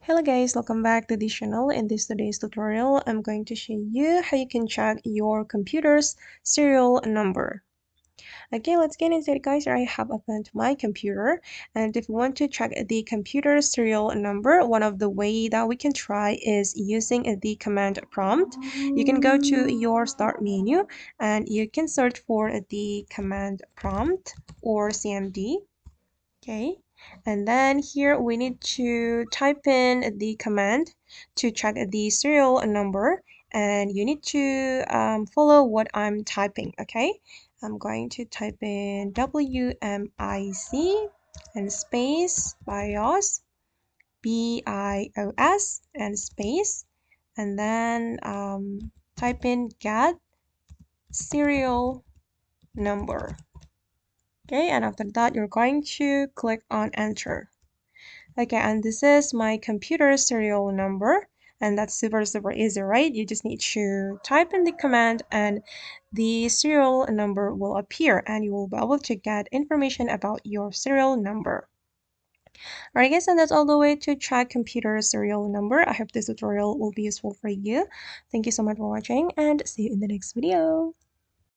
Hello guys, welcome back to this channel. In today's tutorial, I'm going to show you how you can check your computer's serial number. Okay, let's get into it guys. I have opened my computer, and if you want to check the computer serial number, one of the way that we can try is using the command prompt. You can go to your start menu and you can search for the command prompt or CMD. Okay, and then here we need to type in the command to check the serial number, and you need to follow what I'm typing. Okay, I'm going to type in WMIC and space BIOS, BIOS and space, and then type in get serial number. Okay, and after that you're going to click on enter. Okay, and this is my computer serial number, and that's super easy, right? You just need to type in the command and the serial number will appear, and you will be able to get information about your serial number. Alright guys, and that's all the way to check computer serial number. I hope this tutorial will be useful for you. Thank you so much for watching, and see you in the next video.